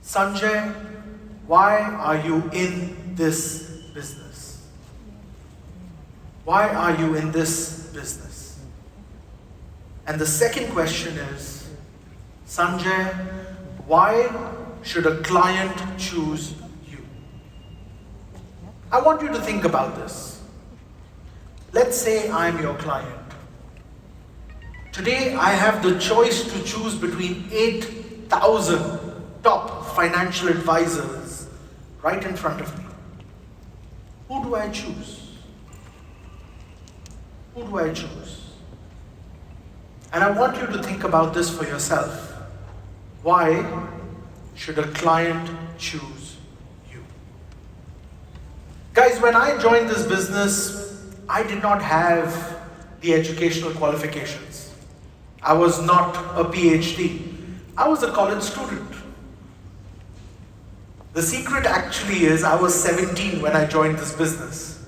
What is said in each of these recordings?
Sanjay, why are you in this business? Why are you in this business? And the second question is, Sanjay, why should a client choose you? I want you to think about this. Let's say I'm your client. Today I have the choice to choose between 8,000 top financial advisors right in front of me. Who do I choose? Who do I choose? And I want you to think about this for yourself. Why should a client choose you? Guys, when I joined this business, I did not have the educational qualifications. I was not a PhD. I was a college student. The secret actually is I was 17 when I joined this business.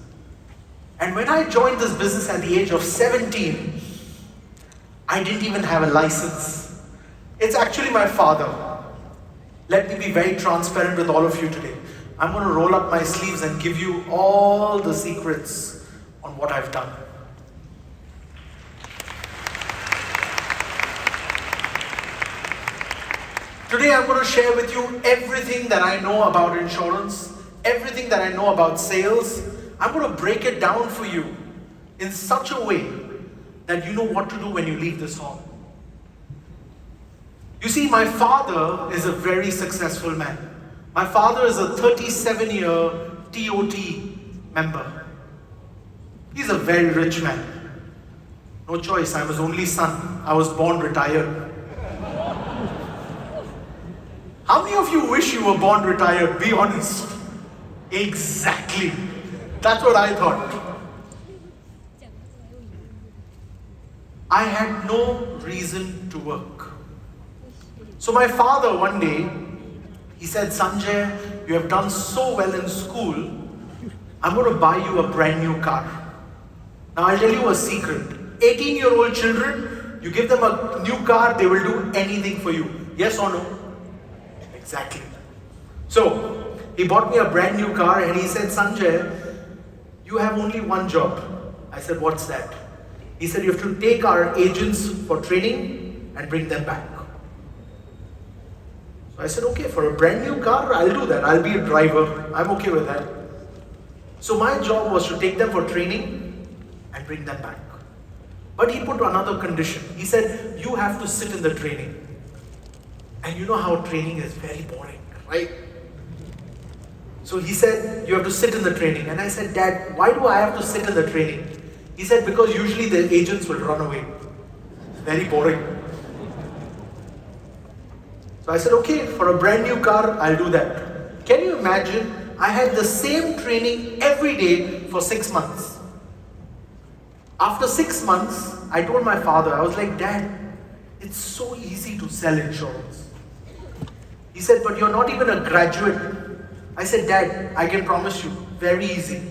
And when I joined this business at the age of 17, I didn't even have a license. It's actually my father. Let me be very transparent with all of you today. I'm going to roll up my sleeves and give you all the secrets on what I've done. Today I'm going to share with you everything that I know about insurance, everything that I know about sales. I'm going to break it down for you in such a way that you know what to do when you leave this hall. You see, my father is a very successful man. My father is a 37-year TOT member. He's a very rich man. No choice, I'm his only son. I was born retired. How many of you wish you were born retired? Be honest. Exactly. That's what I thought. I had no reason to work. So my father one day, he said, Sanjay, you have done so well in school, I'm going to buy you a brand new car. Now I'll tell you a secret. 18-year-old children, you give them a new car, they will do anything for you. Yes or no? Exactly. So, he bought me a brand new car and he said, Sanjay, you have only one job. I said, what's that? He said, you have to take our agents for training and bring them back. So I said, okay, for a brand new car, I'll do that. I'll be a driver. I'm okay with that. So my job was to take them for training and bring them back. But he put another condition. He said, you have to sit in the training. And you know how training is very boring, right? So he said, you have to sit in the training. And I said, Dad, why do I have to sit in the training? He said, because usually the agents will run away. Very boring. So I said, okay, for a brand new car, I'll do that. Can you imagine? I had the same training every day for 6 months. After 6 months, I told my father, I was like, Dad, it's so easy to sell insurance. He said, but you're not even a graduate. I said, Dad, I can promise you, very easy.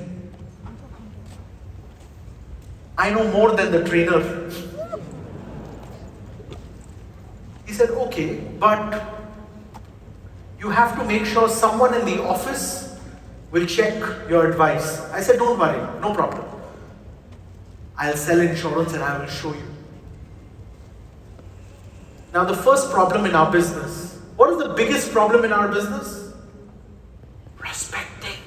I know more than the trainer. He said, okay, but you have to make sure someone in the office will check your advice. I said, don't worry, no problem. I'll sell insurance and I will show you. Now the first problem in our business, what is the biggest problem in our business? Prospecting.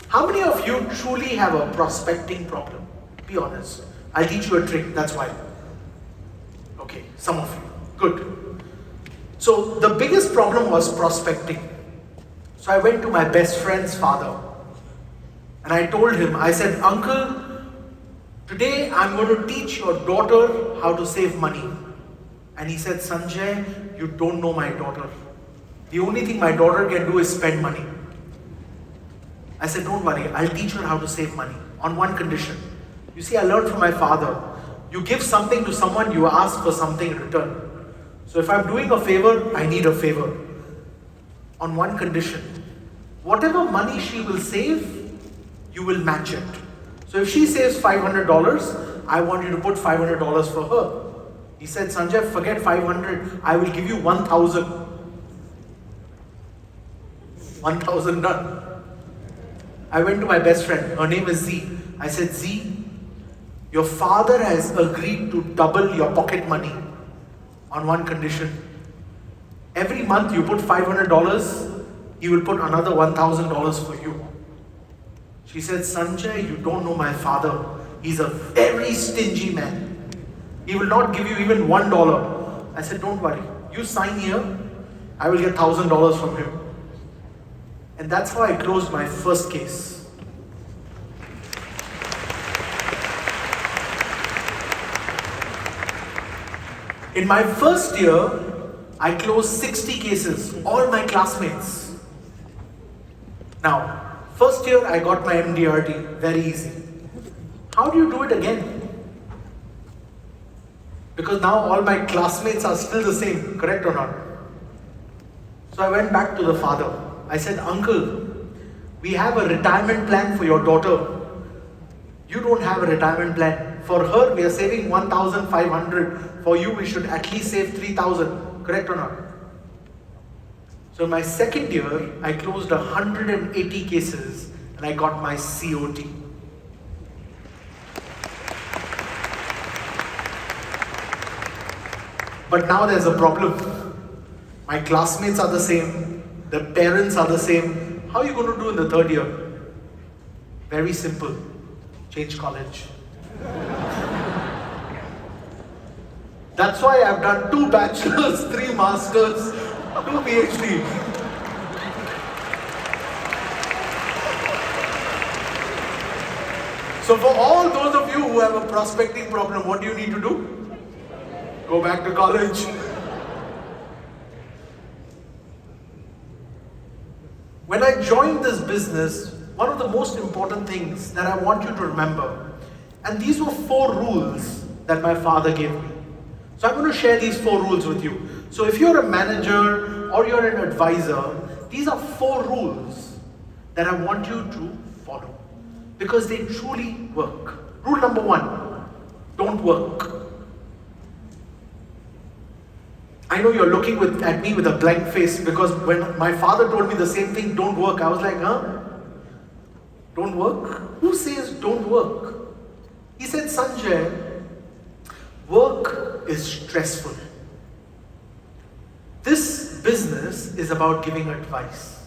How many of you truly have a prospecting problem? Be honest. I'll teach you a trick, that's why. Okay, some of you. Good. So the biggest problem was prospecting. So I went to my best friend's father and I told him, I said, Uncle, today I'm going to teach your daughter how to save money. And he said, Sanjay, you don't know my daughter. The only thing my daughter can do is spend money. I said, don't worry, I'll teach her how to save money on one condition. You see, I learned from my father. You give something to someone, you ask for something in return. So if I'm doing a favor, I need a favor. On one condition. Whatever money she will save, you will match it. So if she saves $500, I want you to put $500 for her. He said, Sanjay, forget 500, I will give you 1,000. 1,000 done. I went to my best friend, her name is Z. I said, Z, your father has agreed to double your pocket money on one condition. Every month you put $500, he will put another $1,000 for you. She said, Sanjay, you don't know my father. He's a very stingy man. He will not give you even $1. I said, don't worry. You sign here, I will get $1,000 from him. And that's how I closed my first case. In my first year, I closed 60 cases, all my classmates. Now, first year I got my MDRT, very easy. How do you do it again? Because now all my classmates are still the same, correct or not? So I went back to the father. I said, Uncle, we have a retirement plan for your daughter. You don't have a retirement plan. For her, we are saving 1,500. For you, we should at least save 3,000. Correct or not? So in my second year, I closed 180 cases and I got my COT. But now there's a problem. My classmates are the same. The parents are the same. How are you going to do in the third year? Very simple. Change college. That's why I've done 2 bachelors, 3 masters, 2 PhD. So for all those of you who have a prospecting problem, what do you need to do? Go back to college. When I joined this business, one of the most important things that I want you to remember, and these were 4 rules that my father gave me. So I'm going to share these 4 rules with you. So if you're a manager or you're an advisor, these are 4 rules that I want you to follow because they truly work. Rule number 1, don't work. I know you're looking at me with a blank face because when my father told me the same thing, don't work, I was like, huh? Don't work? Who says don't work? He said, Sanjay, work is stressful. This business is about giving advice.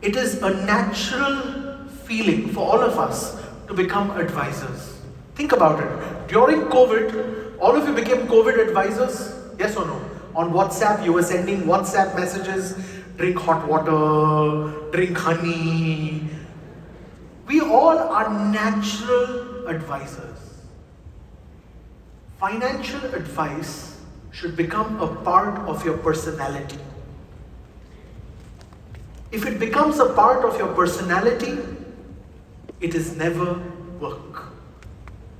It is a natural feeling for all of us to become advisors. Think about it. During COVID, all of you became COVID advisors? Yes or no? On WhatsApp, you were sending WhatsApp messages, drink hot water, drink honey. We all are natural advisors. Financial advice should become a part of your personality. If it becomes a part of your personality, it is never work.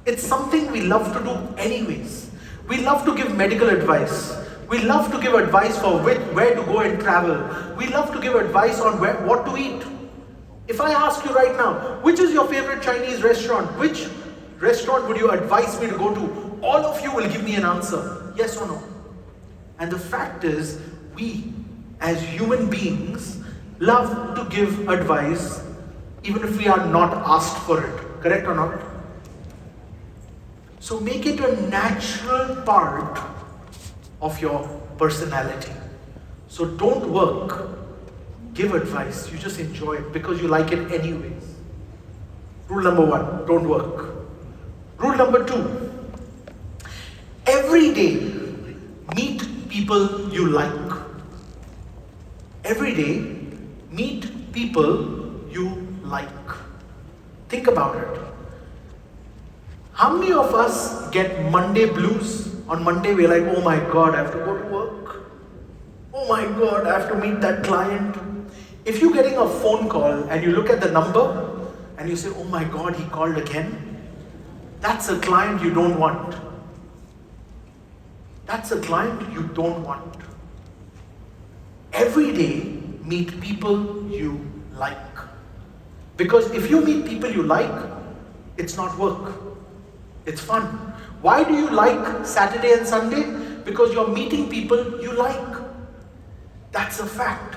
It's something we love to do anyways. We love to give medical advice. We love to give advice for where to go and travel. We love to give advice on what to eat. If I ask you right now, which is your favorite Chinese restaurant? Which restaurant would you advise me to go to? All of you will give me an answer, yes or no. And the fact is, we as human beings love to give advice even if we are not asked for it. Correct or not? So make it a natural part of your personality. So don't work. Give advice. You just enjoy it because you like it anyways. Rule number 1, don't work. Rule number 2, every day meet people you like. Every day meet people you like. Think about it. How many of us get Monday blues? On Monday we're like, oh my God, I have to go to work. Oh my God, I have to meet that client. If you're getting a phone call and you look at the number and you say, oh my God, he called again. That's a client you don't want. That's a client you don't want. Every day, meet people you like. Because if you meet people you like, it's not work. It's fun. Why do you like Saturday and Sunday? Because you're meeting people you like. That's a fact.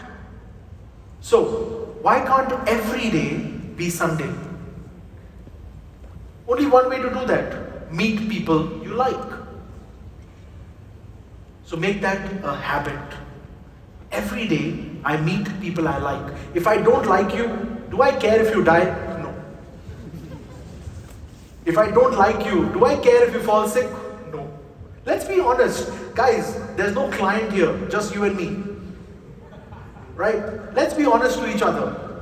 So, why can't every day be Sunday? Only one way to do that. Meet people you like. So make that a habit. Every day, I meet people I like. If I don't like you, do I care if you die? No. If I don't like you, do I care if you fall sick? No. Let's be honest. Guys, there's no client here, just you and me. Right? Let's be honest to each other.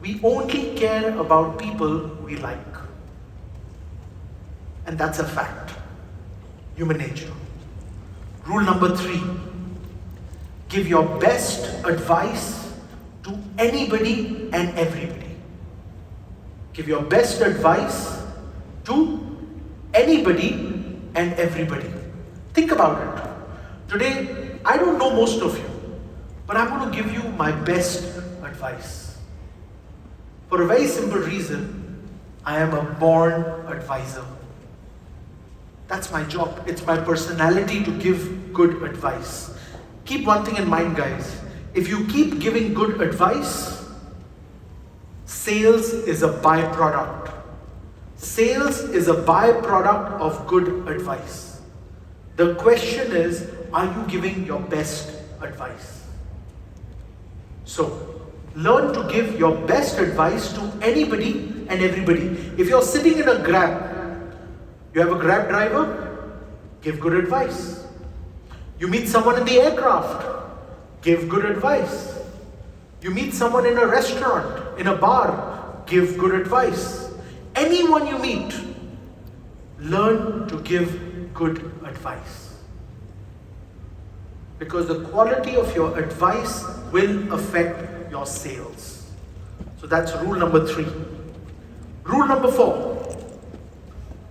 We only care about people we like. And that's a fact. Human nature. Rule number 3. Give your best advice to anybody and everybody. Give your best advice to anybody and everybody. Think about it. Today, I don't know most of you, but I'm going to give you my best advice. For a very simple reason, I am a born advisor. That's my job. It's my personality to give good advice. Keep one thing in mind, guys. If you keep giving good advice, sales is a byproduct. Sales is a byproduct of good advice. The question is, are you giving your best advice? So, learn to give your best advice to anybody and everybody. If you're sitting in a Grab, you have a Grab driver, give good advice. You meet someone in the aircraft, give good advice. You meet someone in a restaurant, in a bar, give good advice. Anyone you meet, learn to give good advice. Because the quality of your advice will affect your sales. So that's rule number 3. Rule number 4.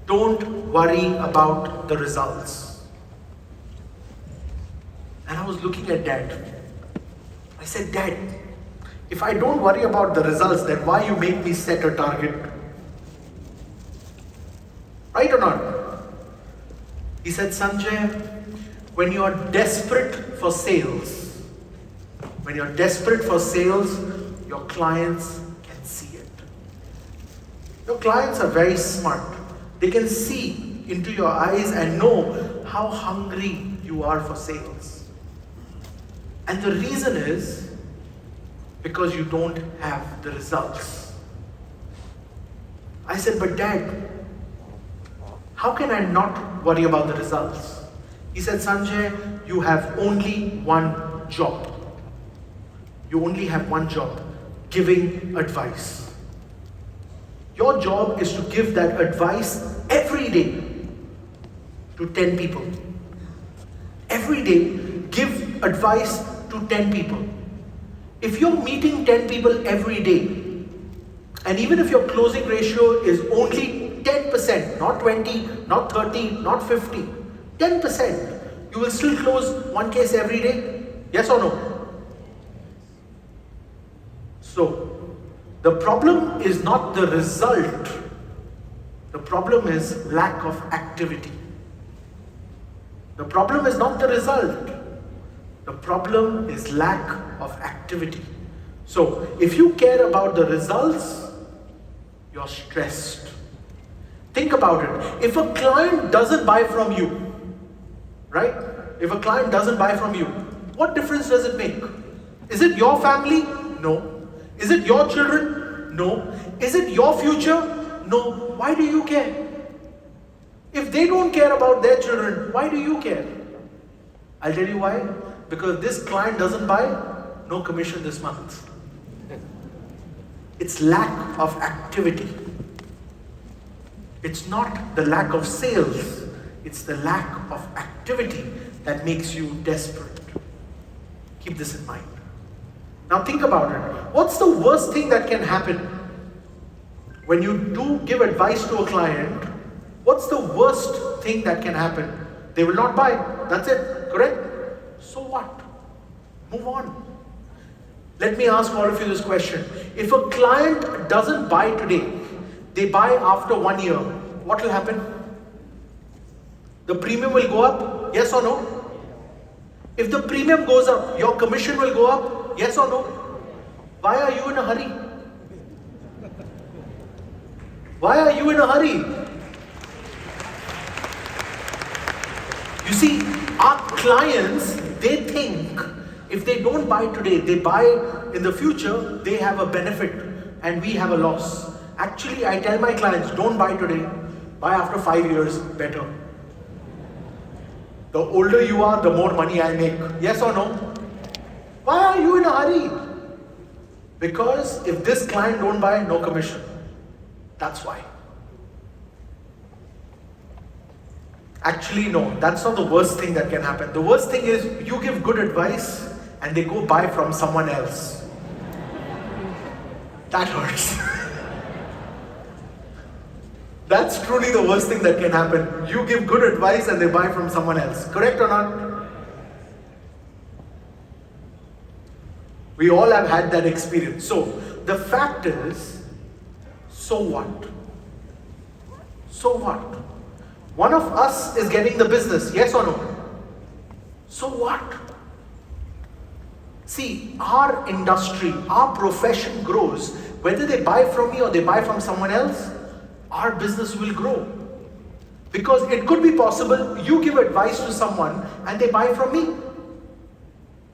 Don't worry about the results. And I was looking at Dad. I said, Dad, if I don't worry about the results, then why you make me set a target? Right or not? He said, Sanjay, when you are desperate for sales, your clients can see it. Your clients are very smart. They can see into your eyes and know how hungry you are for sales. And the reason is because you don't have the results. I said, but Dad, how can I not worry about the results? He said, Sanjay, you have only one job. You only have one job, giving advice. Your job is to give that advice every day to 10 people. Every day, give advice to 10 people. If you're meeting 10 people every day, and even if your closing ratio is only 10%, not 20, not 30, not 50, 10%, you will still close one case every day? Yes or no? So, the problem is not the result. The problem is lack of activity. The problem is not the result. The problem is lack of activity. So, if you care about the results, you're stressed. Think about it. If a client doesn't buy from you, right? If a client doesn't buy from you, what difference does it make? Is it your family? No. Is it your children? No. Is it your future? No. Why do you care? If they don't care about their children, why do you care? I'll tell you why. Because this client doesn't buy, no commission this month. It's lack of activity. It's not the lack of sales. It's the lack of activity that makes you desperate. Keep this in mind. Now think about it. What's the worst thing that can happen? When you do give advice to a client, what's the worst thing that can happen? They will not buy. That's it. Correct? So what? Move on. Let me ask all of you this question. If a client doesn't buy today, they buy after 1 year, what will happen? The premium will go up? Yes or no? If the premium goes up, your commission will go up, yes or no? Why are you in a hurry? Why are you in a hurry? You see, our clients, they think if they don't buy today, they buy in the future, they have a benefit and we have a loss. Actually, I tell my clients, don't buy today, buy after 5 years, better. The older you are, the more money I make. Yes or no? Why are you in a hurry? Because if this client don't buy, no commission. That's why. Actually, no, that's not the worst thing that can happen. The worst thing is you give good advice and they go buy from someone else. That hurts. That's truly the worst thing that can happen. You give good advice and they buy from someone else. Correct or not? We all have had that experience. So, the fact is, so what? So what? One of us is getting the business, yes or no? So what? See, our industry, our profession grows. Whether they buy from me or they buy from someone else, our business will grow. Because it could be possible you give advice to someone and they buy from me.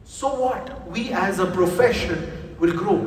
So what? We as a profession will grow.